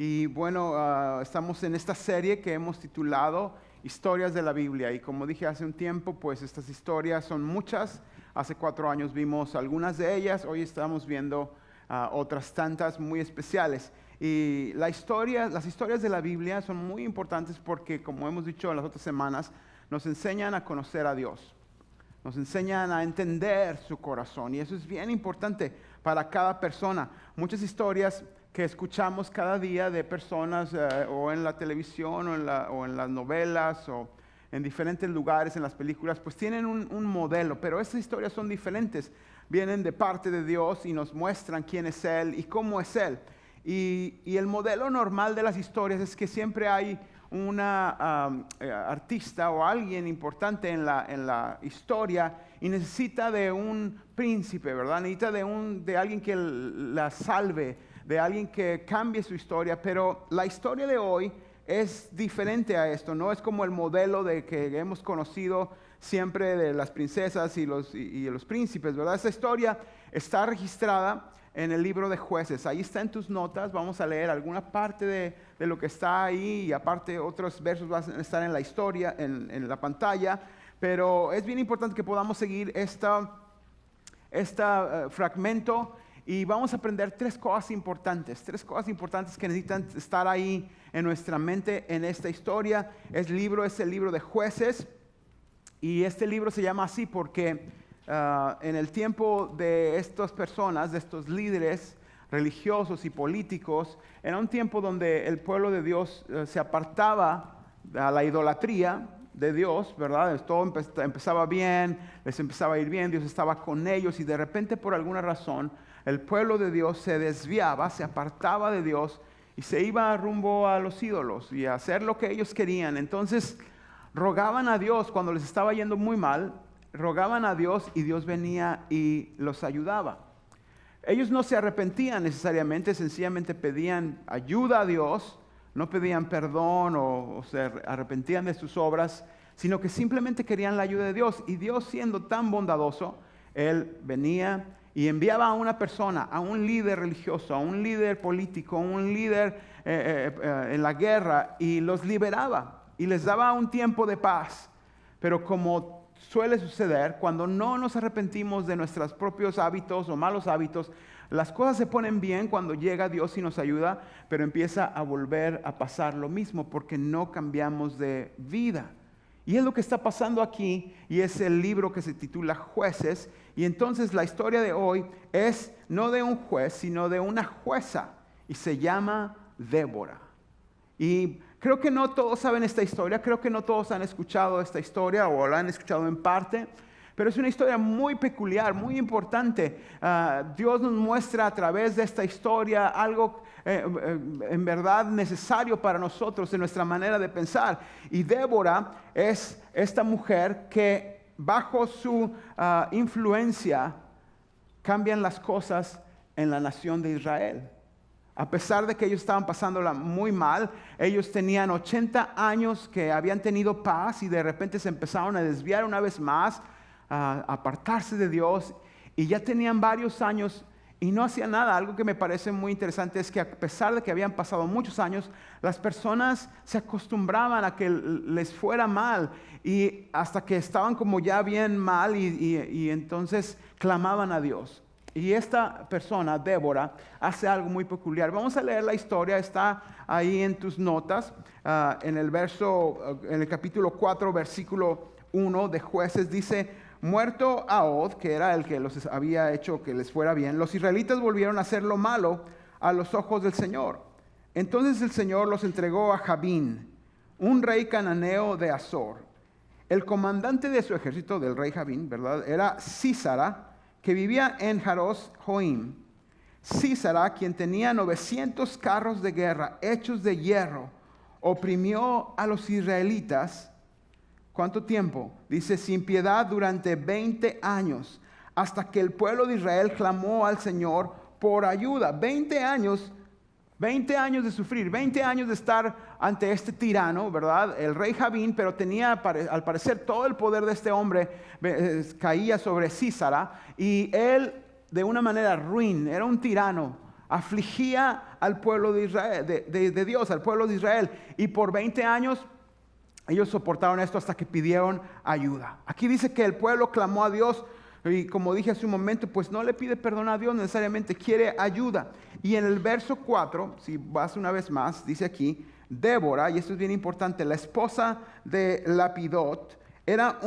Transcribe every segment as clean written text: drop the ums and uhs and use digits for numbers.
Y bueno, estamos en esta serie que hemos titulado Historias de la Biblia. Y como dije hace un tiempo, pues estas historias son muchas. Hace 4 años vimos algunas de ellas, hoy estamos viendo otras tantas muy especiales. Y las historias de la Biblia son muy importantes porque, como hemos dicho en las otras semanas, nos enseñan a conocer a Dios. Nos enseñan a entender su corazón y eso es bien importante para cada persona. Muchas historias que escuchamos cada día de personas o en la televisión o en las novelas o en diferentes lugares, en las películas, pues tienen un modelo, pero esas historias son diferentes. Vienen de parte de Dios y nos muestran quién es Él y cómo es Él. Y el modelo normal de las historias es que siempre hay una artista o alguien importante en la historia y necesita de un príncipe, ¿verdad? Necesita de alguien que la salve, de alguien que cambie su historia, pero la historia de hoy es diferente a esto, no es como el modelo de que hemos conocido siempre de las princesas y los príncipes, ¿verdad? Esta historia está registrada en el libro de Jueces. Ahí está en tus notas, vamos a leer alguna parte de lo que está ahí y aparte otros versos van a estar en la historia, en la pantalla, pero es bien importante que podamos seguir este fragmento y vamos a aprender tres cosas importantes que necesitan estar ahí en nuestra mente en esta historia. Es el libro de Jueces y este libro se llama así porque en el tiempo de estas personas, de estos líderes religiosos y políticos, era un tiempo donde el pueblo de Dios se apartaba a la idolatría de Dios, ¿verdad? Todo empezaba bien, les empezaba a ir bien, Dios estaba con ellos y de repente por alguna razón el pueblo de Dios se desviaba, se apartaba de Dios y se iba rumbo a los ídolos y a hacer lo que ellos querían. Entonces rogaban a Dios cuando les estaba yendo muy mal, rogaban a Dios y Dios venía y los ayudaba. Ellos no se arrepentían necesariamente, sencillamente pedían ayuda a Dios, no pedían perdón o se arrepentían de sus obras, sino que simplemente querían la ayuda de Dios. Y Dios, siendo tan bondadoso, Él venía y enviaba a una persona, a un líder religioso, a un líder político, a un líder en la guerra y los liberaba y les daba un tiempo de paz. Pero como suele suceder, cuando no nos arrepentimos de nuestros propios hábitos o malos hábitos, las cosas se ponen bien cuando llega Dios y nos ayuda, pero empieza a volver a pasar lo mismo porque no cambiamos de vida. Y es lo que está pasando aquí y es el libro que se titula Jueces. Y entonces la historia de hoy es no de un juez, sino de una jueza y se llama Débora. Y creo que no todos saben esta historia, creo que no todos han escuchado esta historia o la han escuchado en parte, pero es una historia muy peculiar, muy importante. Dios nos muestra a través de esta historia algo en verdad necesario para nosotros en nuestra manera de pensar. Y Débora es esta mujer que bajo su influencia cambian las cosas en la nación de Israel. A pesar de que ellos estaban pasándola muy mal, ellos tenían 80 años que habían tenido paz y de repente se empezaron a desviar una vez más, a apartarse de Dios y ya tenían varios años y no hacían nada. Algo que me parece muy interesante es que a pesar de que habían pasado muchos años, las personas se acostumbraban a que les fuera mal y hasta que estaban como ya bien mal y entonces clamaban a Dios. Y esta persona, Débora, hace algo muy peculiar. Vamos a leer la historia, está ahí en tus notas, en el capítulo 4, versículo 1 de Jueces, dice: muerto Ahod, que era el que los había hecho que les fuera bien, los israelitas volvieron a hacer lo malo a los ojos del Señor. Entonces el Señor los entregó a Jabín, un rey cananeo de Azor. El comandante de su ejército, del rey Jabín, ¿verdad?, era Sísara, que vivía en Jaros Joim. Sísara, quien tenía 900 carros de guerra hechos de hierro, oprimió a los israelitas. ¿Cuánto tiempo? Dice, sin piedad durante 20 años, hasta que el pueblo de Israel clamó al Señor por ayuda. 20 años de sufrir, 20 años de estar ante este tirano, ¿verdad? El rey Jabín, pero tenía al parecer todo el poder de este hombre caía sobre Sísara y él de una manera ruin, era un tirano, afligía al pueblo de Israel, de Dios, al pueblo de Israel. Y por 20 años ellos soportaron esto hasta que pidieron ayuda. Aquí dice que el pueblo clamó a Dios y como dije hace un momento, pues no le pide perdón a Dios, necesariamente quiere ayuda. Y en el verso 4, si vas una vez más, dice aquí, Débora, y esto es bien importante, la esposa de Lapidot, era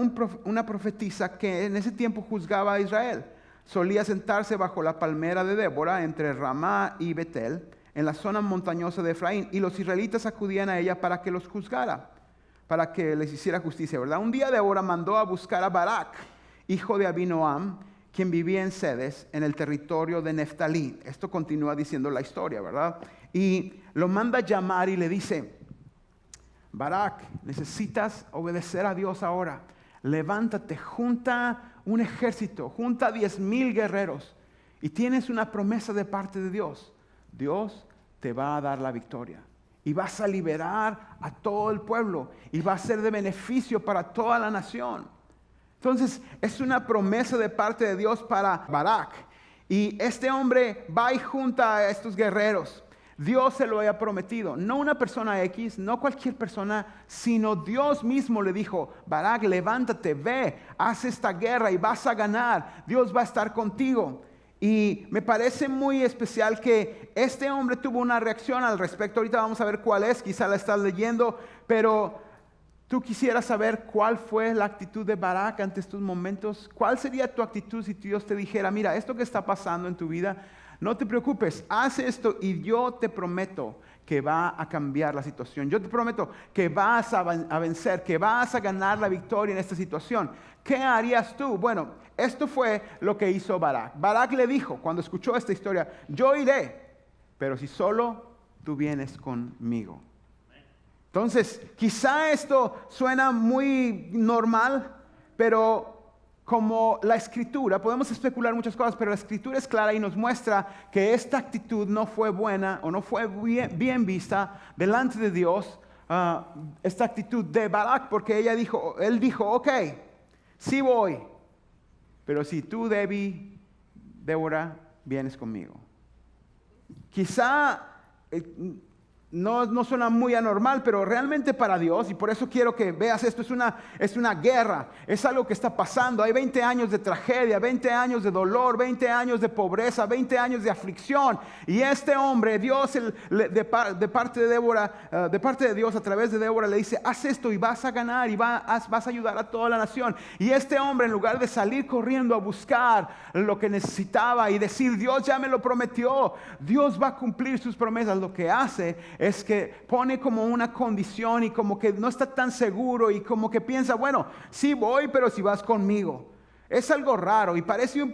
una profetisa que en ese tiempo juzgaba a Israel. Solía sentarse bajo la palmera de Débora entre Ramá y Betel, en la zona montañosa de Efraín, y los israelitas acudían a ella para que los juzgara, para que les hiciera justicia, ¿verdad? Un día Débora mandó a buscar a Barak, hijo de Abinoam, quien vivía en Sedes, en el territorio de Neftalí. Esto continúa diciendo la historia, ¿verdad? Y lo manda a llamar y le dice, Barak, necesitas obedecer a Dios ahora. Levántate, junta un ejército, junta 10,000 guerreros. Y tienes una promesa de parte de Dios. Dios te va a dar la victoria. Y vas a liberar a todo el pueblo. Y va a ser de beneficio para toda la nación. Entonces, es una promesa de parte de Dios para Barak. Y este hombre va y junta a estos guerreros. Dios se lo había prometido. No una persona X, no cualquier persona, sino Dios mismo le dijo, Barak, levántate, ve, haz esta guerra y vas a ganar. Dios va a estar contigo. Y me parece muy especial que este hombre tuvo una reacción al respecto. Ahorita vamos a ver cuál es, quizá la estás leyendo, pero tú quisieras saber cuál fue la actitud de Barak ante estos momentos. ¿Cuál sería tu actitud si Dios te dijera, mira, esto que está pasando en tu vida, no te preocupes, haz esto y yo te prometo que va a cambiar la situación. Yo te prometo que vas a vencer, que vas a ganar la victoria en esta situación. ¿Qué harías tú? Bueno, esto fue lo que hizo Barak. Barak le dijo, cuando escuchó esta historia, yo iré, pero si solo tú vienes conmigo. Entonces, quizá esto suena muy normal, pero como la Escritura, podemos especular muchas cosas, pero la Escritura es clara y nos muestra que esta actitud no fue buena o no fue bien vista delante de Dios, esta actitud de Barak, porque él dijo, ok, sí voy, pero si tú, Débora, vienes conmigo. Quizá no suena muy anormal, pero realmente para Dios, y por eso quiero que veas esto, es una guerra, es algo que está pasando. Hay 20 años de tragedia, 20 años de dolor, 20 años de pobreza, 20 años de aflicción. Y este hombre, Dios, de parte de Débora, de parte de Dios, a través de Débora, le dice, haz esto y vas a ganar y vas a ayudar a toda la nación. Y este hombre, en lugar de salir corriendo a buscar lo que necesitaba y decir, Dios ya me lo prometió, Dios va a cumplir sus promesas, lo que hace es que pone como una condición y como que no está tan seguro y como que piensa, bueno, sí voy, pero si vas conmigo. Es algo raro y parece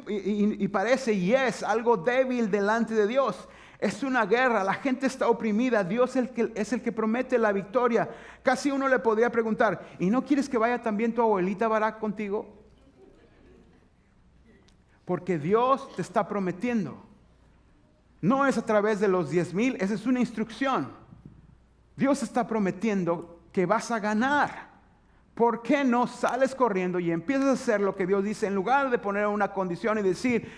y es algo débil delante de Dios. Es una guerra, la gente está oprimida, Dios es el que promete la victoria. Casi uno le podría preguntar, ¿y no quieres que vaya también tu abuelita Barak contigo? Porque Dios te está prometiendo. No es a través de los 10,000, esa es una instrucción. Dios está prometiendo que vas a ganar. ¿Por qué no sales corriendo y empiezas a hacer lo que Dios dice en lugar de poner una condición y decir,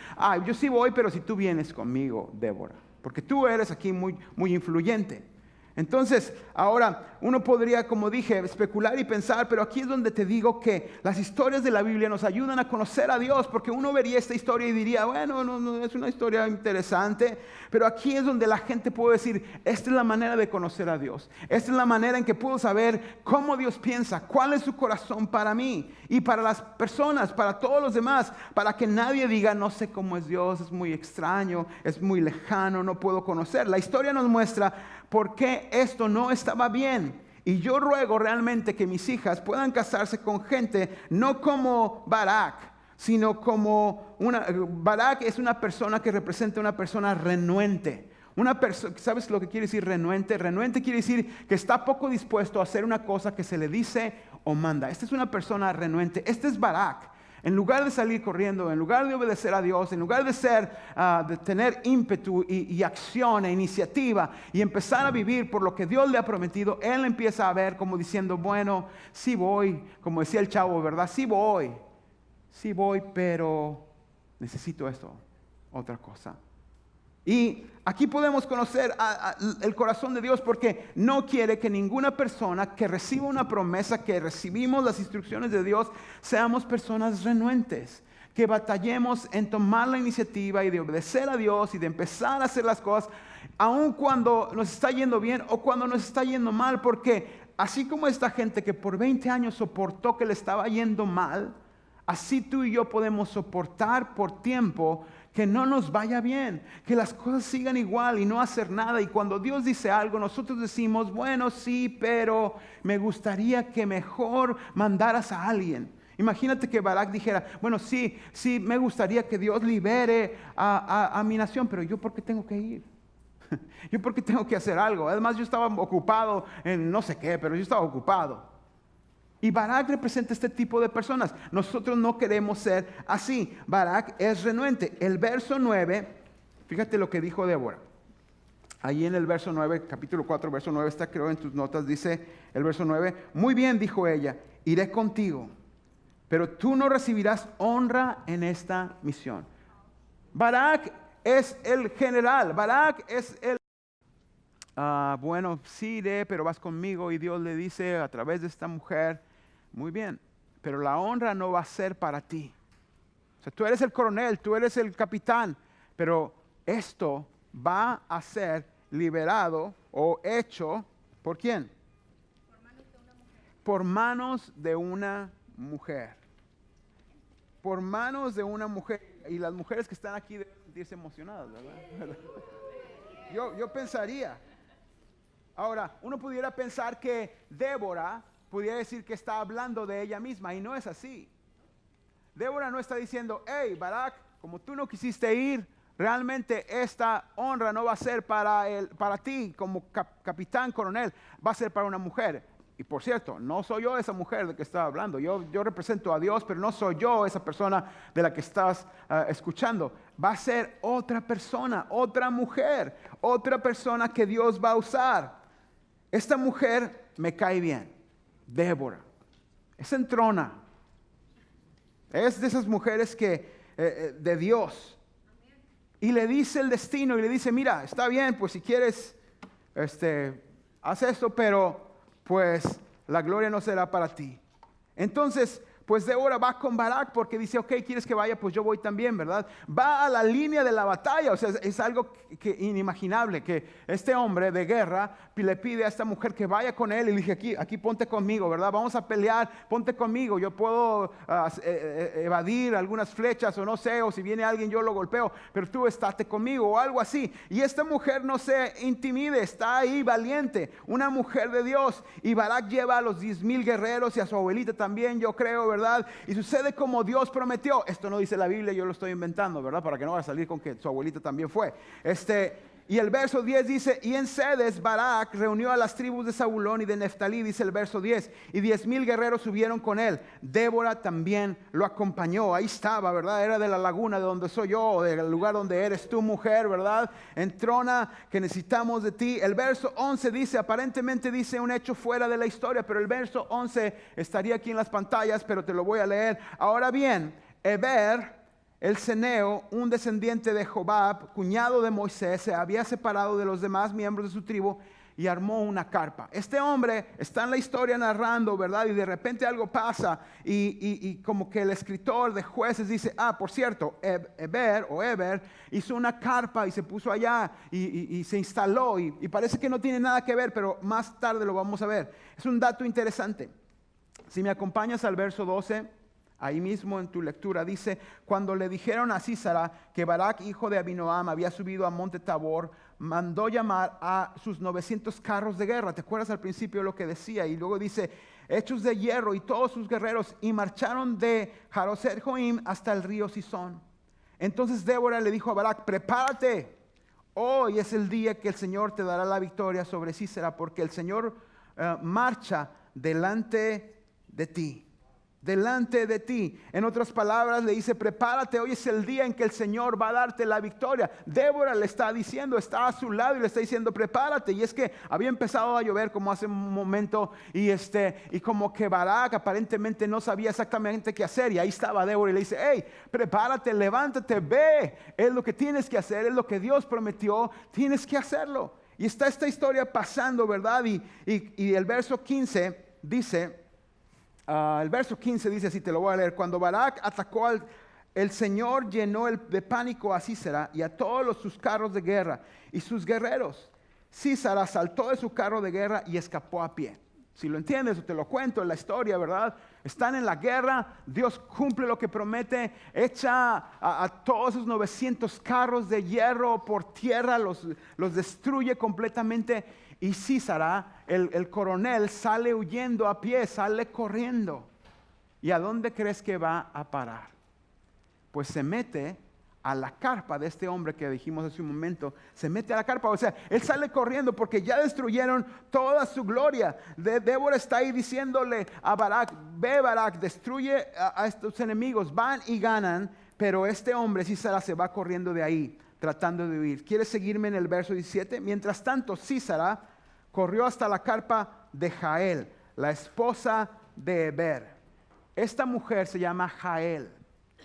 yo sí voy, pero si tú vienes conmigo, Débora? Porque tú eres aquí muy, muy influyente. Entonces, ahora uno podría, como dije, especular y pensar, pero aquí es donde te digo que las historias de la Biblia nos ayudan a conocer a Dios, porque uno vería esta historia y diría, bueno, no es una historia interesante, pero aquí es donde la gente puede decir, esta es la manera de conocer a Dios, esta es la manera en que puedo saber cómo Dios piensa, cuál es su corazón para mí y para las personas, para todos los demás, para que nadie diga, no sé cómo es Dios, es muy extraño, es muy lejano, no puedo conocer. La historia nos muestra por qué esto no estaba bien. Y yo ruego realmente que mis hijas puedan casarse con gente no como Barak, sino como Barak es una persona que representa una persona renuente. ¿Sabes lo que quiere decir renuente? Renuente quiere decir que está poco dispuesto a hacer una cosa que se le dice o manda. Esta es una persona renuente. Este es Barak. En lugar de salir corriendo, en lugar de obedecer a Dios, en lugar de tener ímpetu y acción e iniciativa y empezar a vivir por lo que Dios le ha prometido, él empieza a ver como diciendo, bueno, sí voy, como decía el chavo, ¿verdad? Sí voy, pero necesito esto, otra cosa. Y aquí podemos conocer el corazón de Dios porque no quiere que ninguna persona que reciba una promesa, que recibimos las instrucciones de Dios, seamos personas renuentes, que batallemos en tomar la iniciativa y de obedecer a Dios y de empezar a hacer las cosas, aun cuando nos está yendo bien o cuando nos está yendo mal, porque así como esta gente que por 20 años soportó que le estaba yendo mal, así tú y yo podemos soportar por tiempo que no nos vaya bien, que las cosas sigan igual y no hacer nada. Y cuando Dios dice algo, nosotros decimos, bueno, sí, pero me gustaría que mejor mandaras a alguien. Imagínate que Barak dijera, bueno, sí, me gustaría que Dios libere a mi nación, pero yo ¿por qué tengo que ir? Yo ¿por qué tengo que hacer algo? Además yo estaba ocupado en no sé qué, pero yo estaba ocupado. Y Barak representa este tipo de personas. Nosotros no queremos ser así. Barak es renuente. El verso 9, fíjate lo que dijo Débora. Ahí en el verso 9, capítulo 4, verso 9, está creo en tus notas, dice el verso 9. Muy bien, dijo ella, iré contigo, pero tú no recibirás honra en esta misión. Barak es el general. Barak es el... bueno, sí iré, pero vas conmigo. Y Dios le dice a través de esta mujer, muy bien, pero la honra no va a ser para ti. O sea, tú eres el coronel, tú eres el capitán, pero esto va a ser liberado o hecho, ¿por quién? Por manos de una mujer. Por manos de una mujer. Y las mujeres que están aquí deben sentirse emocionadas, ¿verdad? Yo pensaría. Ahora, uno pudiera pensar que Débora pudiera decir que está hablando de ella misma, y no es así. Débora no está diciendo, hey, Barak, como tú no quisiste ir, realmente esta honra no va a ser para ti como capitán, coronel, va a ser para una mujer. Y por cierto, no soy yo esa mujer de que estaba hablando. Yo represento a Dios, pero no soy yo esa persona de la que estás escuchando. Va a ser otra persona, otra mujer, otra persona que Dios va a usar. Esta mujer me cae bien, Débora. Es entrona. Es de esas mujeres que de Dios. Y le dice el destino y le dice, mira, está bien, pues si quieres, haz esto, pero pues la gloria no será para ti. Entonces, pues Débora va con Barak porque dice, ok, ¿quieres que vaya? Pues yo voy también, ¿verdad? Va a la línea de la batalla, o sea, es algo inimaginable que este hombre de guerra le pide a esta mujer que vaya con él y le dije, aquí ponte conmigo, ¿verdad? Vamos a pelear, ponte conmigo, yo puedo evadir algunas flechas o no sé, o si viene alguien yo lo golpeo, pero tú estate conmigo o algo así. Y esta mujer no se intimide, está ahí valiente, una mujer de Dios. Y Barak lleva a los 10,000 guerreros y a su abuelita también, yo creo, ¿verdad? Y sucede como Dios prometió. Esto no dice la Biblia, yo lo estoy inventando, ¿verdad? Para que no vaya a salir con que su abuelita también fue. Y el verso 10 dice, y en Cedes Barak reunió a las tribus de Zabulón y de Neftalí, dice el verso 10, y 10,000 guerreros subieron con él. Débora también lo acompañó, ahí estaba, ¿verdad? Era de la laguna de donde soy yo, del lugar donde eres tú, mujer, ¿verdad? Entrona, que necesitamos de ti. El verso 11 dice, aparentemente dice un hecho fuera de la historia, pero el verso 11 estaría aquí en las pantallas, pero te lo voy a leer. Ahora bien, Heber, el ceneo, un descendiente de Jobab, cuñado de Moisés, se había separado de los demás miembros de su tribu y armó una carpa. Este hombre está en la historia narrando, ¿verdad? Y de repente algo pasa y como que el escritor de Jueces dice, por cierto, Heber hizo una carpa y se puso allá y se instaló y parece que no tiene nada que ver, pero más tarde lo vamos a ver. Es un dato interesante. Si me acompañas al verso 12... Ahí mismo en tu lectura dice, cuando le dijeron a Sísara que Barak, hijo de Abinoam, había subido a monte Tabor, mandó llamar a sus 900 carros de guerra. ¿Te acuerdas al principio lo que decía? Y luego dice, hechos de hierro y todos sus guerreros, y marcharon de Jaroset Joim hasta el río Sison. Entonces Débora le dijo a Barak, prepárate, hoy es el día que el Señor te dará la victoria sobre Sísara, porque el Señor marcha delante de ti. delante de ti. En otras palabras le dice, prepárate, hoy es el día en que el Señor va a darte la victoria. Débora le está diciendo, está a su lado y le está diciendo, prepárate. Y es que había empezado a llover como hace un momento y como que Barak aparentemente no sabía exactamente qué hacer. Y ahí estaba Débora y le dice, hey, prepárate, levántate, ve, es lo que tienes que hacer, es lo que Dios prometió, tienes que hacerlo. Y está esta historia pasando, ¿verdad? Y el verso 15 dice, el verso 15 dice así, te lo voy a leer. Cuando Barak atacó el Señor llenó de pánico a Sísara y a todos sus carros de guerra y sus guerreros. Sísara saltó de su carro de guerra y escapó a pie. Si lo entiendes, te lo cuento en la historia, ¿verdad? Están en la guerra, Dios cumple lo que promete, echa a todos esos 900 carros de hierro por tierra, los destruye completamente. Y Sísara, el coronel, sale huyendo a pie, sale corriendo. ¿Y a dónde crees que va a parar? Pues se mete a la carpa de este hombre que dijimos hace un momento. Se mete a la carpa, o sea, él sale corriendo porque ya destruyeron toda su gloria. Débora está ahí diciéndole a Barak, ve Barak, destruye a estos enemigos, van y ganan. Pero este hombre, Sísara, se va corriendo de ahí, tratando de huir. ¿Quieres seguirme en el verso 17? Mientras tanto, Sísara corrió hasta la carpa de Jael, la esposa de Heber. Esta mujer se llama Jael.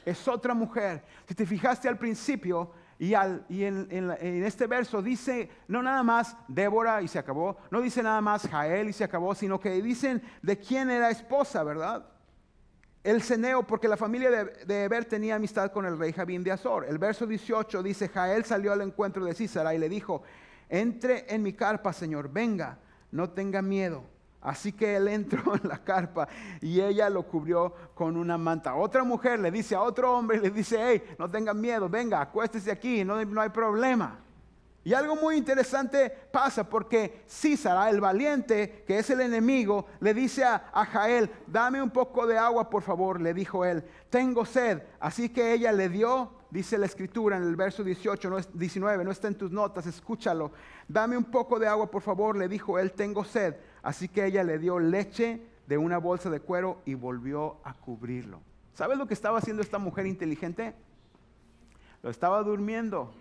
Es otra mujer. Si te fijaste al principio y en este verso dice no nada más Débora y se acabó, no dice nada más Jael y se acabó, sino que dicen de quién era esposa, ¿verdad? El ceneo, porque la familia de Heber tenía amistad con el rey Jabín de Azor. El verso 18 dice, Jael salió al encuentro de Sísara y le dijo, entre en mi carpa, Señor, venga, no tenga miedo. Así que él entró en la carpa y ella lo cubrió con una manta. Otra mujer le dice a otro hombre, le dice, hey, no tengan miedo, venga, acuéstese aquí, no hay problema. Y algo muy interesante pasa porque Sísara, el valiente, que es el enemigo, le dice a Jael, dame un poco de agua, por favor, le dijo él, tengo sed. Así que ella le dio, dice la escritura en el verso 19, no está en tus notas, escúchalo. Dame un poco de agua, por favor, le dijo él, tengo sed. Así que ella le dio leche de una bolsa de cuero y volvió a cubrirlo. ¿Sabes lo que estaba haciendo esta mujer inteligente? Lo estaba durmiendo.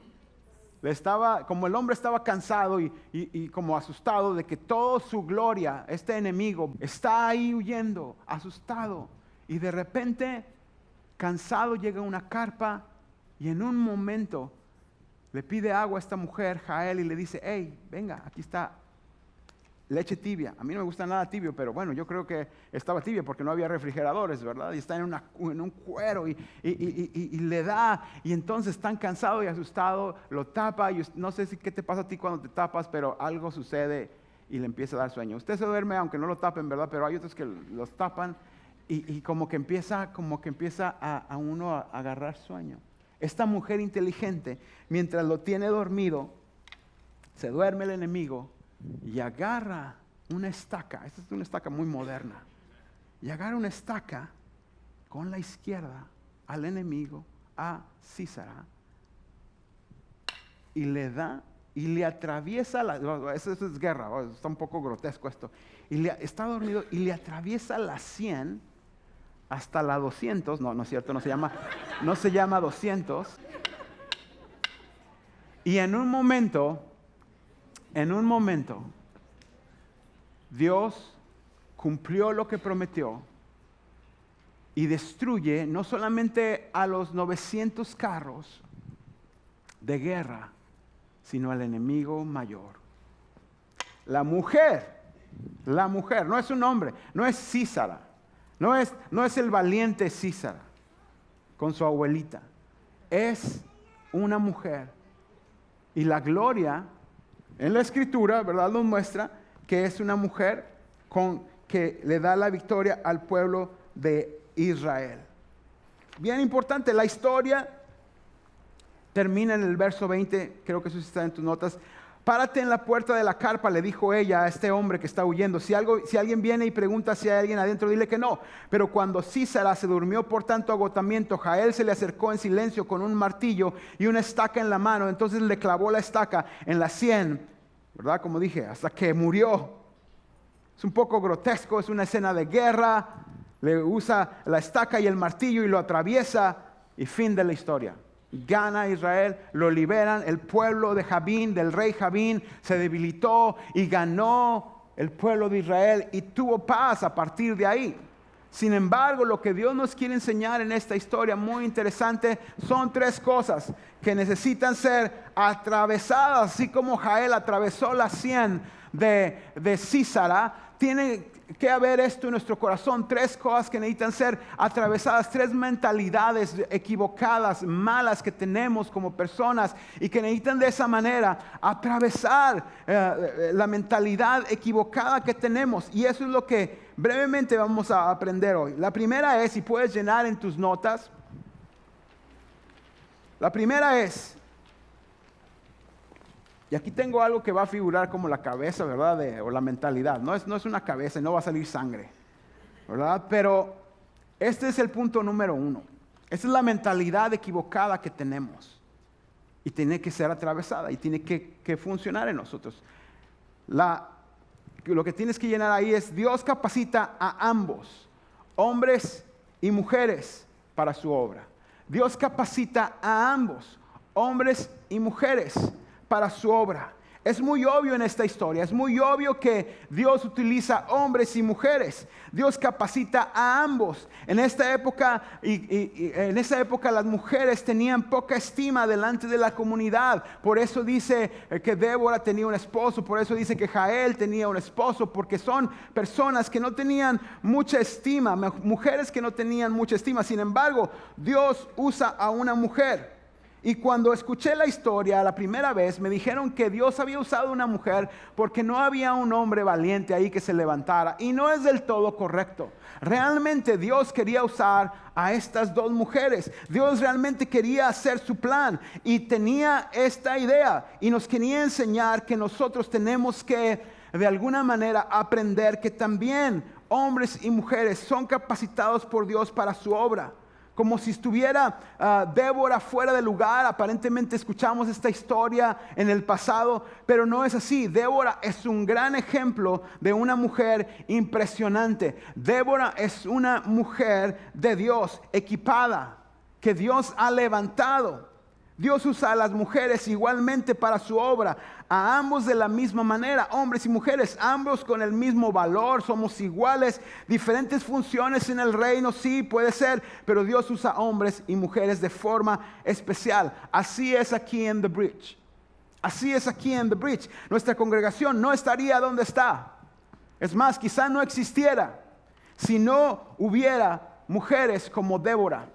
Como el hombre estaba cansado y como asustado de que toda su gloria, este enemigo, está ahí huyendo, asustado. Y de repente, cansado, llega a una carpa y en un momento le pide agua a esta mujer, Jael, y le dice, hey, venga, aquí está leche tibia. A mí no me gusta nada tibio, pero bueno, yo creo que estaba tibia porque no había refrigeradores, ¿verdad? Y está en un cuero y le da, y entonces tan cansado y asustado, lo tapa. Y no sé qué te pasa a ti cuando te tapas, pero algo sucede y le empieza a dar sueño. Usted se duerme aunque no lo tapen, ¿verdad? Pero hay otros que los tapan y como que empieza a uno a agarrar sueño. Esta mujer inteligente, mientras lo tiene dormido, se duerme el enemigo y agarra una estaca. Esta es una estaca muy moderna. Y agarra una estaca con la izquierda al enemigo, a Sísara, y le da y le atraviesa eso es guerra, está un poco grotesco esto. Está dormido y le atraviesa la 100 hasta la 200. No es cierto, no se llama 200. Y en un momento, Dios cumplió lo que prometió y destruye no solamente a los 900 carros de guerra, sino al enemigo mayor. La mujer, no es un hombre, no es Sísara, no es el valiente Sísara con su abuelita, es una mujer. Y la gloria en la escritura, ¿verdad?, nos muestra que es una mujer que le da la victoria al pueblo de Israel. Bien importante, la historia termina en el verso 20, creo que eso está en tus notas. Párate en la puerta de la carpa, le dijo ella a este hombre que está huyendo. Si alguien viene y pregunta si hay alguien adentro, dile que no. Pero cuando Sísara se durmió por tanto agotamiento, Jael se le acercó en silencio con un martillo y una estaca en la mano. Entonces le clavó la estaca en la 100, ¿verdad? Como dije, hasta que murió. Es un poco grotesco, es una escena de guerra. Le usa la estaca y el martillo y lo atraviesa y fin de la historia. Gana Israel, lo liberan, el pueblo de Jabín, del rey Jabín, se debilitó y ganó el pueblo de Israel y tuvo paz a partir de ahí. Sin embargo, lo que Dios nos quiere enseñar en esta historia muy interesante son 3 cosas que necesitan ser atravesadas, así como Jael atravesó la sien de Sísara. Tiene que haber esto en nuestro corazón, 3 cosas que necesitan ser atravesadas, 3 mentalidades equivocadas, malas que tenemos como personas y que necesitan de esa manera atravesar la mentalidad equivocada que tenemos. Y eso es lo que brevemente vamos a aprender hoy. La primera es, si puedes llenar en tus notas, la primera es, y aquí tengo algo que va a figurar como la cabeza, ¿verdad? O la mentalidad. No es una cabeza y no va a salir sangre, ¿verdad? Pero este es el punto número 1. Esta es la mentalidad equivocada que tenemos. Y tiene que ser atravesada y tiene que funcionar en nosotros. Lo que tienes que llenar ahí es: Dios capacita a ambos, hombres y mujeres, para su obra. Dios capacita a ambos, hombres y mujeres, para su obra. Es muy obvio en esta historia, es muy obvio que Dios utiliza hombres y mujeres. Dios capacita a ambos. En esta época, en esa época las mujeres tenían poca estima delante de la comunidad. Por eso dice que Débora tenía un esposo, por eso dice que Jael tenía un esposo, porque son personas que no tenían mucha estima, mujeres que no tenían mucha estima. Sin embargo, Dios usa a una mujer. Y cuando escuché la historia la primera vez, me dijeron que Dios había usado una mujer porque no había un hombre valiente ahí que se levantara. Y no es del todo correcto. Realmente Dios quería usar a estas 2 mujeres. Dios realmente quería hacer su plan y tenía esta idea. Y nos quería enseñar que nosotros tenemos que, de alguna manera, aprender que también hombres y mujeres son capacitados por Dios para su obra. Como si estuviera Débora fuera de lugar. Aparentemente escuchamos esta historia en el pasado, pero no es así. Débora es un gran ejemplo de una mujer impresionante. Débora es una mujer de Dios, equipada, que Dios ha levantado. Dios usa a las mujeres igualmente para su obra, a ambos de la misma manera, hombres y mujeres, ambos con el mismo valor, somos iguales, diferentes funciones en el reino, sí, puede ser, pero Dios usa hombres y mujeres de forma especial. Así es aquí en The Bridge. Así es aquí en The Bridge. Nuestra congregación no estaría donde está. Es más, quizá no existiera si no hubiera mujeres como Débora,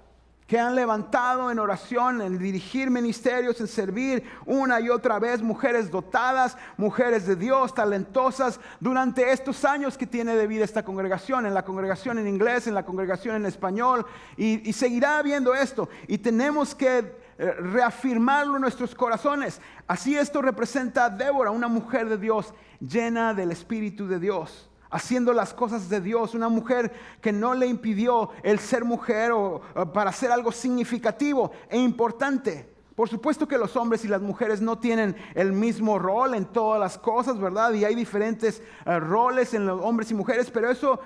que han levantado en oración, en dirigir ministerios, en servir una y otra vez, mujeres dotadas, mujeres de Dios, talentosas, durante estos años que tiene de vida esta congregación, en la congregación en inglés, en la congregación en español, y seguirá habiendo esto, y tenemos que reafirmarlo en nuestros corazones. Así esto representa a Débora, una mujer de Dios, llena del Espíritu de Dios, haciendo las cosas de Dios, una mujer que no le impidió el ser mujer o para hacer algo significativo e importante. Por supuesto que los hombres y las mujeres no tienen el mismo rol en todas las cosas, ¿verdad? Y hay diferentes roles en los hombres y mujeres, pero eso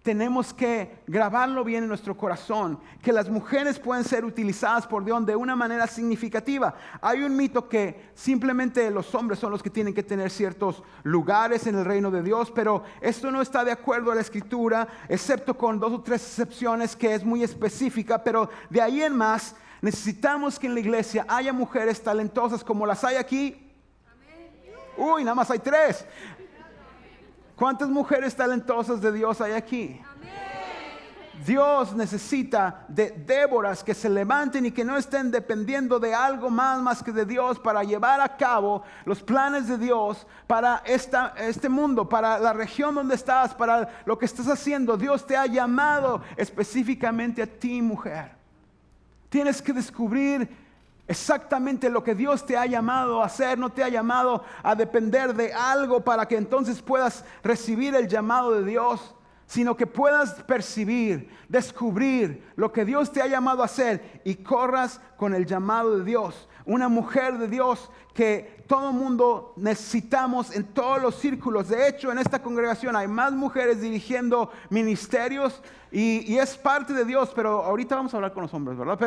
tenemos que grabarlo bien en nuestro corazón, que las mujeres pueden ser utilizadas por Dios de una manera significativa. Hay un mito que simplemente los hombres son los que tienen que tener ciertos lugares en el reino de Dios, pero esto no está de acuerdo a la Escritura, excepto con 2 o 3 excepciones que es muy específica, pero de ahí en más necesitamos que en la iglesia haya mujeres talentosas como las hay aquí. Uy, nada más hay 3. ¿Cuántas mujeres talentosas de Dios hay aquí? Dios necesita de Déboras que se levanten y que no estén dependiendo de algo más que de Dios para llevar a cabo los planes de Dios para este mundo, para la región donde estás, para lo que estás haciendo. Dios te ha llamado específicamente a ti, mujer. Tienes que descubrir exactamente lo que Dios te ha llamado a hacer. No te ha llamado a depender de algo para que entonces puedas recibir el llamado de Dios, sino que puedas percibir, descubrir lo que Dios te ha llamado a hacer y corras con el llamado de Dios. Una mujer de Dios que todo mundo necesitamos en todos los círculos. De hecho, en esta congregación hay más mujeres dirigiendo ministerios y es parte de Dios, pero ahorita vamos a hablar con los hombres, ¿verdad?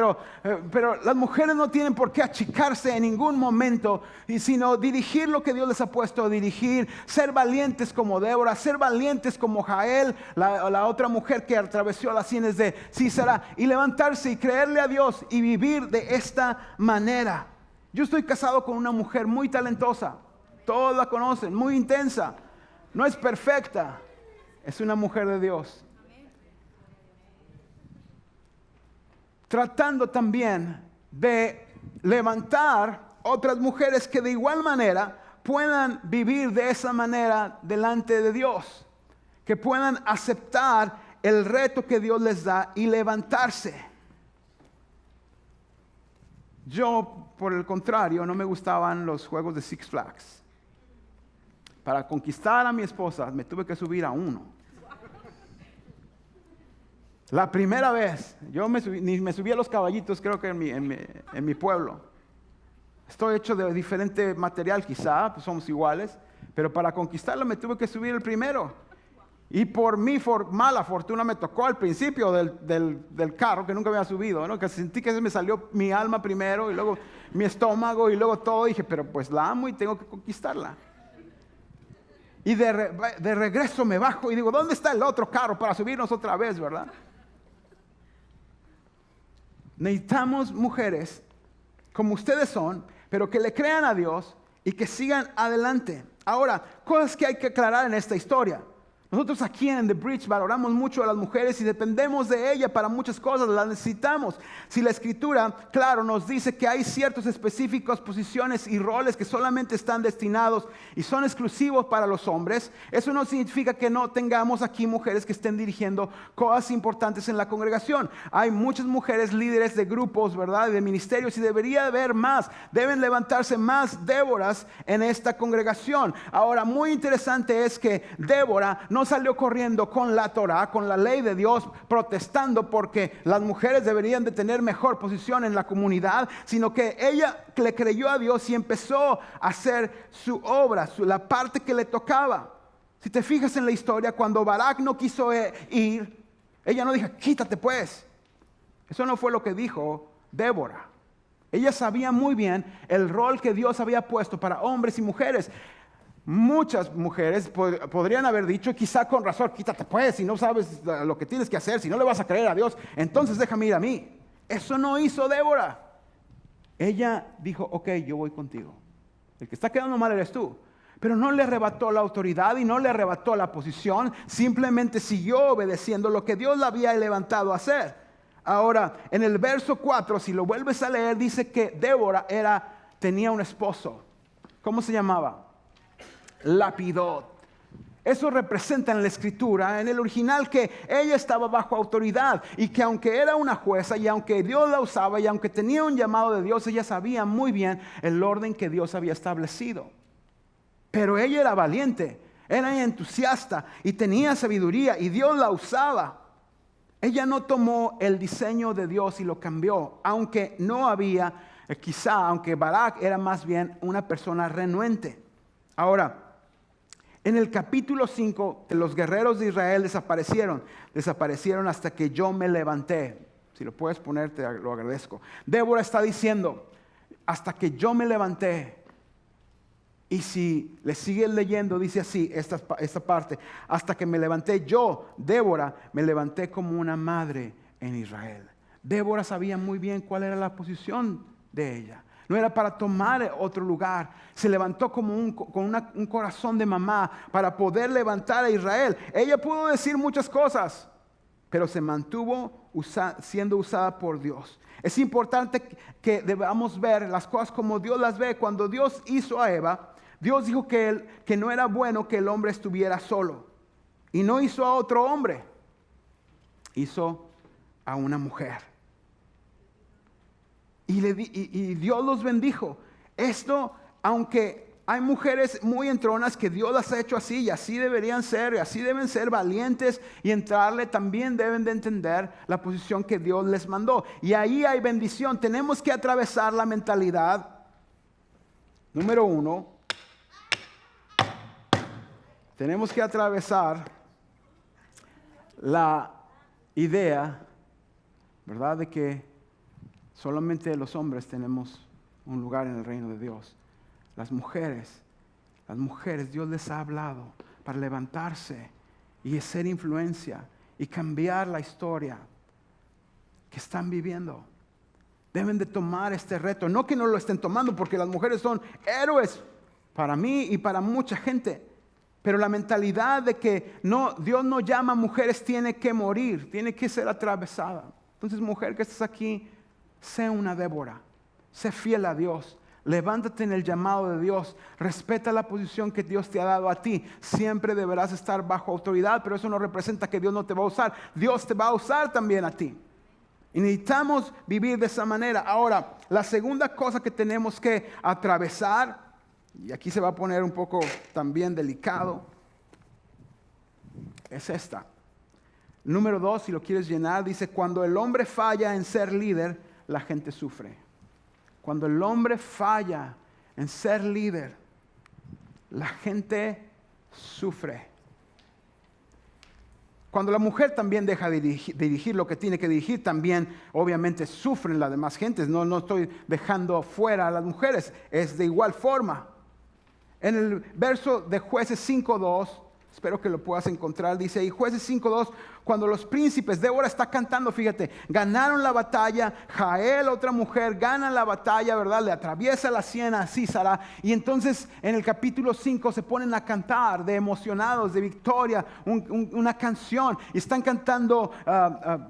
Pero las mujeres no tienen por qué achicarse en ningún momento, sino dirigir lo que Dios les ha puesto a dirigir, ser valientes como Débora, ser valientes como Jael, la otra mujer que atravesó las sienes de Sísara, y levantarse y creerle a Dios y vivir de esta manera. Yo estoy casado con una mujer muy talentosa, todos la conocen, muy intensa, no es perfecta, es una mujer de Dios. Tratando también de levantar otras mujeres que de igual manera puedan vivir de esa manera delante de Dios, que puedan aceptar el reto que Dios les da y levantarse. Yo, por el contrario, no me gustaban los juegos de Six Flags. Para conquistar a mi esposa me tuve que subir a uno. La primera vez, yo ni me subí a los caballitos, creo que en mi pueblo. Estoy hecho de diferente material quizá, pues somos iguales, pero para conquistarlo me tuve que subir el primero. Y por mi mala fortuna me tocó al principio del carro, que nunca había subido, ¿no? Que sentí que se me salió mi alma primero, y luego mi estómago, y luego todo. Y dije, pero pues la amo y tengo que conquistarla. Y de regreso me bajo y digo, ¿dónde está el otro carro para subirnos otra vez, verdad? Necesitamos mujeres como ustedes son, pero que le crean a Dios y que sigan adelante. Ahora, cosas que hay que aclarar en esta historia. Nosotros aquí en The Bridge valoramos mucho a las mujeres y dependemos de ellas para muchas cosas, las necesitamos. Si la Escritura, claro, nos dice que hay ciertos específicos posiciones y roles que solamente están destinados y son exclusivos para los hombres, eso no significa que no tengamos aquí mujeres que estén dirigiendo cosas importantes en la congregación. Hay muchas mujeres líderes de grupos, ¿verdad?, de ministerios, y debería haber más. Deben levantarse más Déboras en esta congregación. Ahora, muy interesante es que Débora no salió corriendo con la Torah, con la ley de Dios, protestando porque las mujeres deberían de tener mejor posición en la comunidad, sino que ella le creyó a Dios y empezó a hacer su obra, la parte que le tocaba. Si te fijas en la historia, cuando Barak no quiso ir, ella no dijo, quítate pues. Eso no fue lo que dijo Débora. Ella sabía muy bien el rol que Dios había puesto para hombres y mujeres. Muchas mujeres podrían haber dicho, quizá con razón, quítate pues, si no sabes lo que tienes que hacer, si no le vas a creer a Dios, entonces déjame ir a mí. Eso no hizo Débora. Ella dijo, ok, yo voy contigo. El que está quedando mal eres tú. Pero no le arrebató la autoridad y no le arrebató la posición, simplemente siguió obedeciendo lo que Dios la había levantado a hacer. Ahora, en el verso 4, si lo vuelves a leer, dice que Débora tenía un esposo. ¿Cómo se llamaba? Lapidot. Eso representa en la Escritura, en el original, que ella estaba bajo autoridad y que aunque era una jueza y aunque Dios la usaba y aunque tenía un llamado de Dios, ella sabía muy bien el orden que Dios había establecido. Pero ella era valiente, era entusiasta y tenía sabiduría y Dios la usaba. Ella no tomó el diseño de Dios y lo cambió, aunque no había, aunque Barak era más bien una persona renuente. Ahora, en el capítulo 5, los guerreros de Israel desaparecieron hasta que yo me levanté. Si lo puedes poner, te lo agradezco. Débora está diciendo, hasta que yo me levanté. Y si le sigues leyendo, dice así, esta parte, hasta que me levanté yo, Débora, me levanté como una madre en Israel. Débora sabía muy bien cuál era la posición de ella. No era para tomar otro lugar. Se levantó como un corazón de mamá para poder levantar a Israel. Ella pudo decir muchas cosas, pero se mantuvo siendo usada por Dios. Es importante que debamos ver las cosas como Dios las ve. Cuando Dios hizo a Eva, Dios dijo que no era bueno que el hombre estuviera solo. Y no hizo a otro hombre. Hizo a una mujer. Y Dios los bendijo. Esto, aunque hay mujeres muy entronas que Dios las ha hecho así, y así deberían ser, y así deben ser valientes y entrarle, también deben de entender la posición que Dios les mandó. Y ahí hay bendición. Tenemos que atravesar la mentalidad Número 1, tenemos que atravesar la idea, ¿verdad?, de que solamente los hombres tenemos un lugar en el reino de Dios. Las mujeres, Dios les ha hablado para levantarse y ser influencia y cambiar la historia que están viviendo. Deben de tomar este reto. No que no lo estén tomando, porque las mujeres son héroes para mí y para mucha gente. Pero la mentalidad de que Dios no llama a mujeres tiene que morir, tiene que ser atravesada. Entonces, mujer que estás aquí, sé una Débora, sé fiel a Dios. Levántate en el llamado de Dios. Respeta la posición que Dios te ha dado a ti. Siempre deberás estar bajo autoridad, pero eso no representa que Dios no te va a usar. Dios te va a usar también a ti. Y necesitamos vivir de esa manera. Ahora, la segunda cosa que tenemos que atravesar, y aquí se va a poner un poco también delicado, es esta. Número 2, si lo quieres llenar, dice: cuando el hombre falla en ser líder, la gente sufre. Cuando el hombre falla en ser líder, la gente sufre. Cuando la mujer también deja de dirigir lo que tiene que dirigir, también obviamente sufren las demás gentes. No estoy dejando fuera a las mujeres, es de igual forma. En el verso de Jueces 5:2, espero que lo puedas encontrar, dice, y Jueces 5:2, cuando los príncipes, Débora está cantando, fíjate, ganaron la batalla, Jael, otra mujer, gana la batalla, ¿verdad? Le atraviesa la sien a Sísara, y entonces en el capítulo 5 se ponen a cantar de emocionados, de victoria, una canción, y están cantando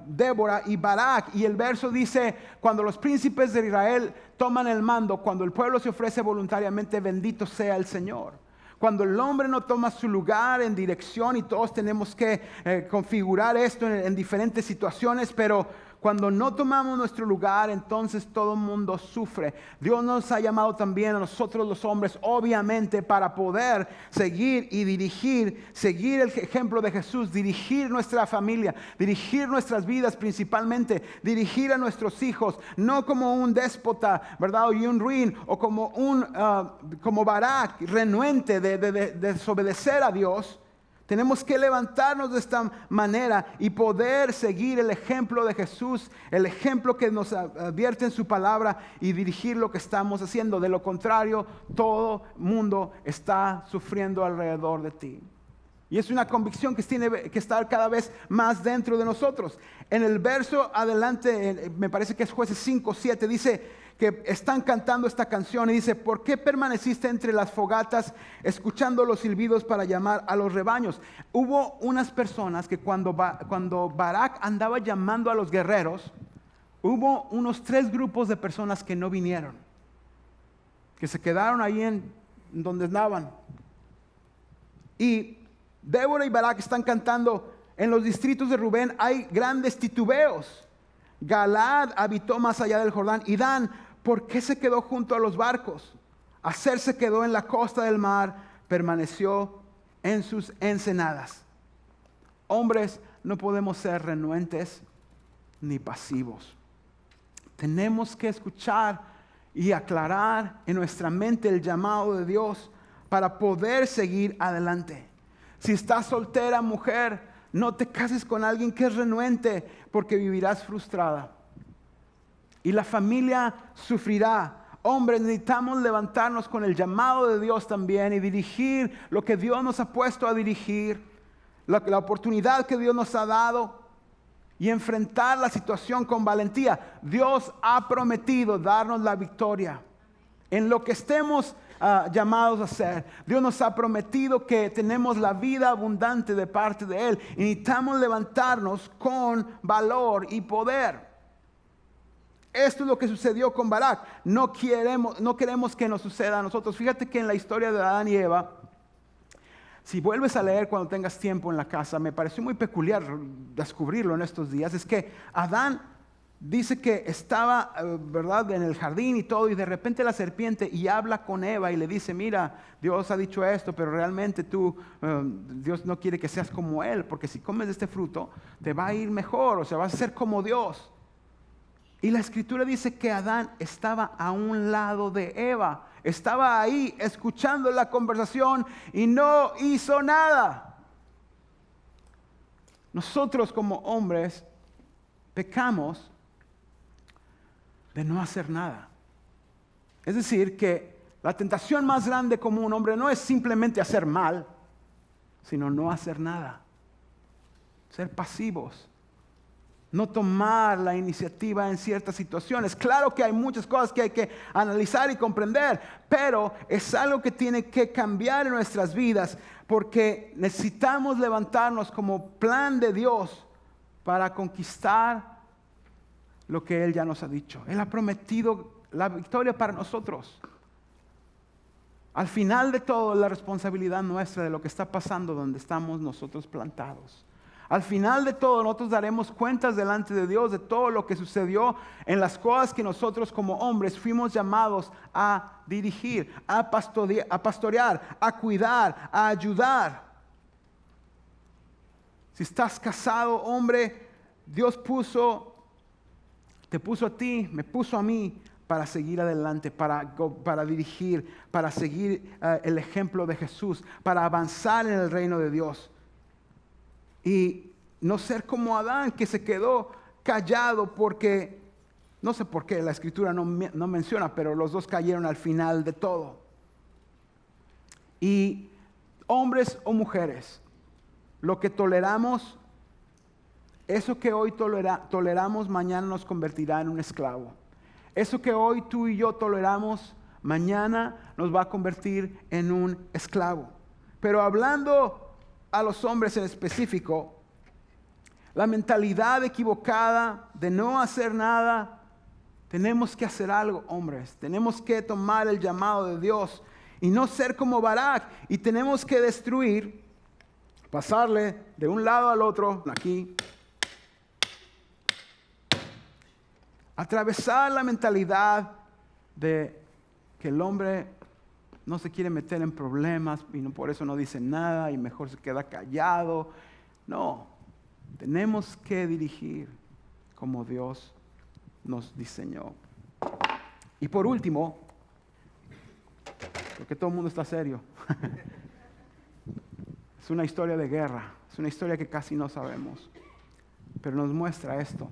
Débora y Barak, y el verso dice, cuando los príncipes de Israel toman el mando, cuando el pueblo se ofrece voluntariamente, bendito sea el Señor. Cuando el hombre no toma su lugar en dirección, y todos tenemos que configurar esto en diferentes situaciones, pero cuando no tomamos nuestro lugar, entonces todo el mundo sufre. Dios nos ha llamado también a nosotros los hombres, obviamente, para poder seguir y dirigir, seguir el ejemplo de Jesús, dirigir nuestra familia, dirigir nuestras vidas principalmente, dirigir a nuestros hijos, no como un déspota, ¿verdad? Y un ruin, o como Barak, renuente de desobedecer a Dios. Tenemos que levantarnos de esta manera y poder seguir el ejemplo de Jesús, el ejemplo que nos advierte en su palabra, y dirigir lo que estamos haciendo. De lo contrario, todo mundo está sufriendo alrededor de ti. Y es una convicción que tiene que estar cada vez más dentro de nosotros. En el verso adelante, me parece que es Jueces 5:7, dice que están cantando esta canción y dice: ¿por qué permaneciste entre las fogatas escuchando los silbidos para llamar a los rebaños? Hubo unas personas que cuando Barak andaba llamando a los guerreros, hubo unos 3 grupos de personas que no vinieron, que se quedaron ahí en donde andaban. Y Débora y Barak están cantando. En los distritos de Rubén hay grandes titubeos. Galaad habitó más allá del Jordán. Y Dan, ¿por qué se quedó junto a los barcos? Aser se quedó en la costa del mar, permaneció en sus ensenadas. Hombres, no podemos ser renuentes ni pasivos. Tenemos que escuchar y aclarar en nuestra mente el llamado de Dios para poder seguir adelante. Si estás soltera, mujer, no te cases con alguien que es renuente, porque vivirás frustrada. Y la familia sufrirá. Hombres, necesitamos levantarnos con el llamado de Dios también y dirigir lo que Dios nos ha puesto a dirigir, la oportunidad que Dios nos ha dado, y enfrentar la situación con valentía. Dios ha prometido darnos la victoria en lo que estemos llamados a hacer. Dios nos ha prometido que tenemos la vida abundante de parte de Él, y necesitamos levantarnos con valor y poder. Esto es lo que sucedió con Barak. No queremos que nos suceda a nosotros. Fíjate que en la historia de Adán y Eva, si vuelves a leer cuando tengas tiempo en la casa, me pareció muy peculiar descubrirlo en estos días. Es que Adán dice que estaba, ¿verdad?, en el jardín y todo, y de repente la serpiente y habla con Eva y le dice: mira, Dios ha dicho esto, pero realmente Dios no quiere que seas como Él, porque si comes de este fruto te va a ir mejor, o sea, vas a ser como Dios. Y la escritura dice que Adán estaba a un lado de Eva. estaba ahí escuchando la conversación y no hizo nada. Nosotros como hombres pecamos de no hacer nada. Es decir, que la tentación más grande como un hombre no es simplemente hacer mal, sino no hacer nada. Ser pasivos. No tomar la iniciativa en ciertas situaciones. Claro que hay muchas cosas que hay que analizar y comprender, pero es algo que tiene que cambiar en nuestras vidas porque necesitamos levantarnos como plan de Dios para conquistar lo que Él ya nos ha dicho. Él ha prometido la victoria para nosotros. Al final de todo, la responsabilidad nuestra de lo que está pasando donde estamos nosotros plantados. Al final de todo, nosotros daremos cuentas delante de Dios de todo lo que sucedió en las cosas que nosotros como hombres fuimos llamados a dirigir, a pastorear, a cuidar, a ayudar. Si estás casado, hombre, Dios te puso a ti, me puso a mí para seguir adelante, para dirigir, para seguir el ejemplo de Jesús, para avanzar en el reino de Dios. Y no ser como Adán, que se quedó callado porque, no sé por qué, la escritura no menciona, pero los dos cayeron al final de todo. Y hombres o mujeres, lo que toleramos, eso que hoy toleramos, mañana nos convertirá en un esclavo. Eso que hoy tú y yo toleramos, mañana nos va a convertir en un esclavo. Pero hablando a los hombres en específico, la mentalidad equivocada de no hacer nada, tenemos que hacer algo, hombres. Tenemos que tomar el llamado de Dios y no ser como Barak. Y tenemos que destruir, pasarle de un lado al otro, aquí, atravesar la mentalidad de que el hombre no se quiere meter en problemas y por eso no dice nada y mejor se queda callado. No, tenemos que dirigir como Dios nos diseñó. Y por último, porque todo el mundo está serio, es una historia de guerra, es una historia que casi no sabemos, pero nos muestra esto.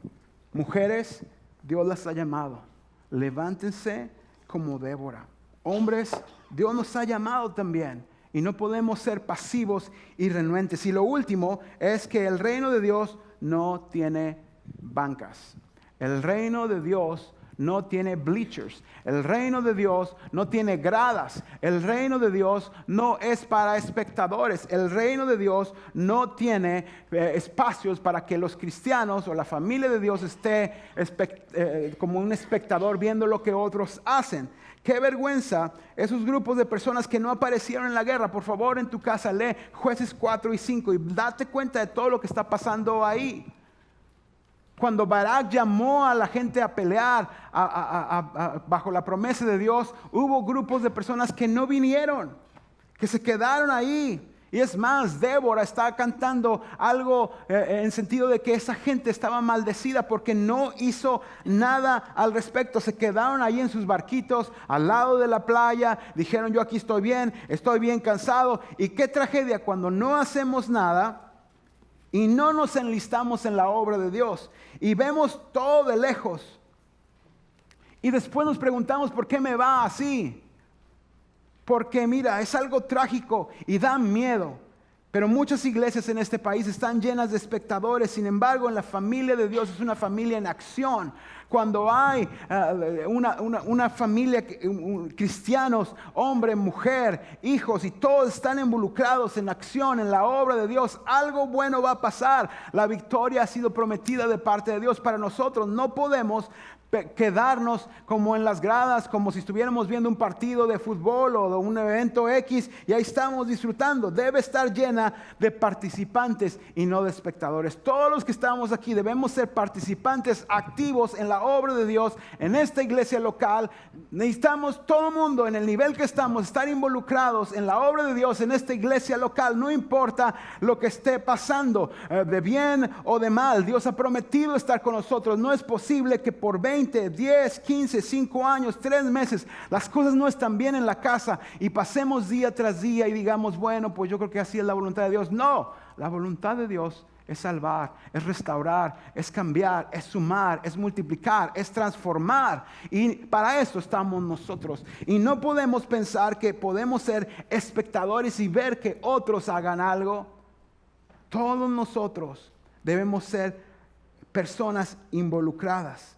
Mujeres, Dios las ha llamado, levántense como Débora. Hombres, Dios nos ha llamado también y no podemos ser pasivos y renuentes. Y lo último es que el reino de Dios no tiene bancas. El reino de Dios no tiene bleachers. El reino de Dios no tiene gradas. El reino de Dios no es para espectadores. El reino de Dios no tiene espacios para que los cristianos o la familia de Dios esté como un espectador viendo lo que otros hacen. Qué vergüenza esos grupos de personas que no aparecieron en la guerra. Por favor, en tu casa lee Jueces 4 y 5 y date cuenta de todo lo que está pasando ahí. Cuando Barak llamó a la gente a pelear bajo la promesa de Dios, hubo grupos de personas que no vinieron, que se quedaron ahí. Y es más, Débora estaba cantando algo en sentido de que esa gente estaba maldecida porque no hizo nada al respecto. Se quedaron ahí en sus barquitos al lado de la playa. Dijeron, yo aquí estoy bien cansado. Y qué tragedia cuando no hacemos nada y no nos enlistamos en la obra de Dios. Y vemos todo de lejos. Y después nos preguntamos, ¿por qué me va así? Porque mira, es algo trágico y da miedo. Pero muchas iglesias en este país están llenas de espectadores. Sin embargo, en la familia de Dios es una familia en acción. Cuando hay una familia, cristianos, hombre, mujer, hijos, y todos están involucrados en acción, en la obra de Dios, algo bueno va a pasar. La victoria ha sido prometida de parte de Dios para nosotros. No podemos quedarnos como en las gradas, como si estuviéramos viendo un partido de fútbol o de un evento X y ahí estamos disfrutando. Debe estar llena de participantes y no de espectadores. Todos los que estamos aquí debemos ser participantes activos en la obra de Dios, en esta iglesia local. Necesitamos todo el mundo en el nivel que estamos, estar involucrados en la obra de Dios en esta iglesia local, no importa lo que esté pasando, de bien o de mal. Dios ha prometido estar con nosotros. No es posible que por 20 20, 10, 15, 5 años, 3 meses, las cosas no están bien en la casa y pasemos día tras día y digamos, bueno, pues yo creo que así es la voluntad de Dios. No, la voluntad de Dios es salvar, es restaurar, es cambiar, es sumar, es multiplicar, es transformar. Y para esto estamos nosotros. Y no podemos pensar que podemos ser espectadores y ver que otros hagan algo. Todos nosotros debemos ser personas involucradas.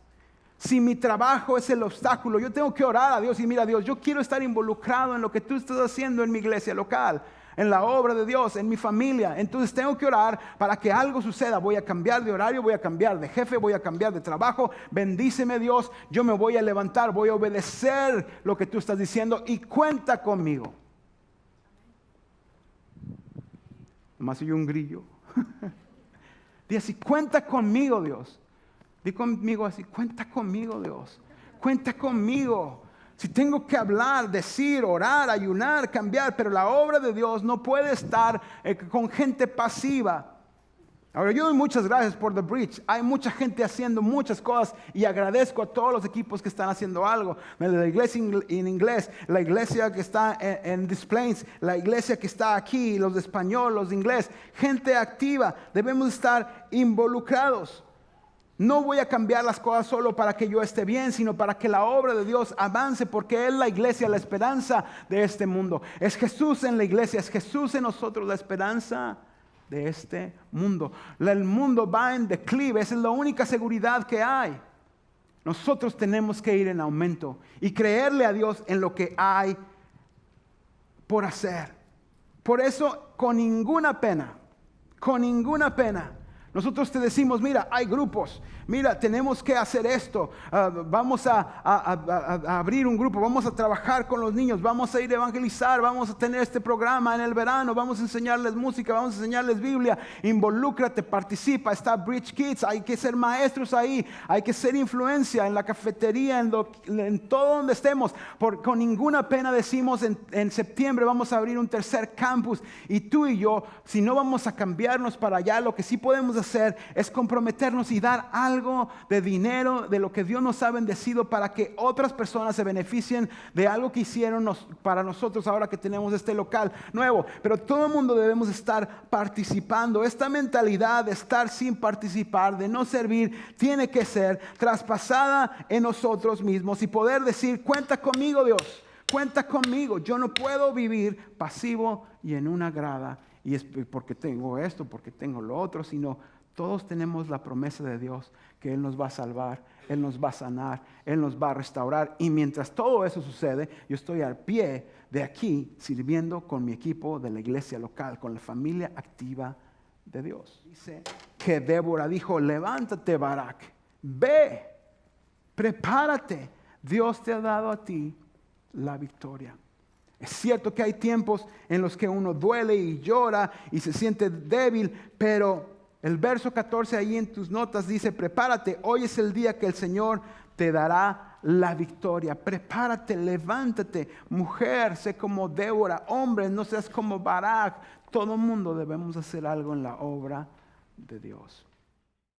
Si mi trabajo es el obstáculo, yo tengo que orar a Dios y mira, Dios, yo quiero estar involucrado en lo que tú estás haciendo en mi iglesia local, en la obra de Dios, en mi familia. Entonces tengo que orar para que algo suceda. Voy a cambiar de horario, voy a cambiar de jefe, voy a cambiar de trabajo. Bendíceme, Dios, yo me voy a levantar, voy a obedecer lo que tú estás diciendo y cuenta conmigo. Nomás oye un grillo. Di así, cuenta conmigo, Dios. Di conmigo así, cuenta conmigo, Dios. Cuenta conmigo. Si tengo que hablar, decir, orar, ayunar, cambiar, pero la obra de Dios no puede estar con gente pasiva. Ahora, yo doy muchas gracias por The Bridge. Hay mucha gente haciendo muchas cosas y agradezco a todos los equipos que están haciendo algo. La iglesia en inglés, la iglesia que está en This Plains, la iglesia que está aquí, los de español, los de inglés, gente activa. Debemos estar involucrados. No voy a cambiar las cosas solo para que yo esté bien, sino para que la obra de Dios avance, porque es la iglesia, la esperanza de este mundo. Es Jesús en la iglesia, es Jesús en nosotros, la esperanza de este mundo. El mundo va en declive, esa es la única seguridad que hay. Nosotros tenemos que ir en aumento y creerle a Dios en lo que hay por hacer. Por eso, con ninguna pena, nosotros te decimos, mira, hay grupos, mira, tenemos que hacer esto, vamos a abrir un grupo, vamos a trabajar con los niños, vamos a ir a evangelizar, vamos a tener este programa en el verano, vamos a enseñarles música, vamos a enseñarles Biblia, involúcrate, participa, está Bridge Kids, hay que ser maestros ahí, hay que ser influencia en la cafetería, en todo donde estemos. Con ninguna pena decimos, en septiembre vamos a abrir un tercer campus y tú y yo, si no vamos a cambiarnos para allá, lo que sí podemos hacer es comprometernos y dar algo de dinero de lo que Dios nos ha bendecido para que otras personas se beneficien de algo que hicieron para nosotros ahora que tenemos este local nuevo. Pero todo el mundo debemos estar participando. Esta mentalidad de estar sin participar, de no servir, tiene que ser traspasada en nosotros mismos y poder decir, cuenta conmigo, Dios, cuenta conmigo. Yo no puedo vivir pasivo y en una grada y es porque tengo esto, porque tengo lo otro, sino todos tenemos la promesa de Dios que Él nos va a salvar, Él nos va a sanar, Él nos va a restaurar. Y mientras todo eso sucede, yo estoy al pie de aquí sirviendo con mi equipo de la iglesia local, con la familia activa de Dios. Dice que Débora dijo, levántate, Barak, ve, prepárate. Dios te ha dado a ti la victoria. Es cierto que hay tiempos en los que uno duele y llora y se siente débil, pero el verso 14 ahí en tus notas dice, prepárate, hoy es el día que el Señor te dará la victoria. Prepárate, levántate, mujer, sé como Débora, hombre, no seas como Barak. Todo el mundo debemos hacer algo en la obra de Dios.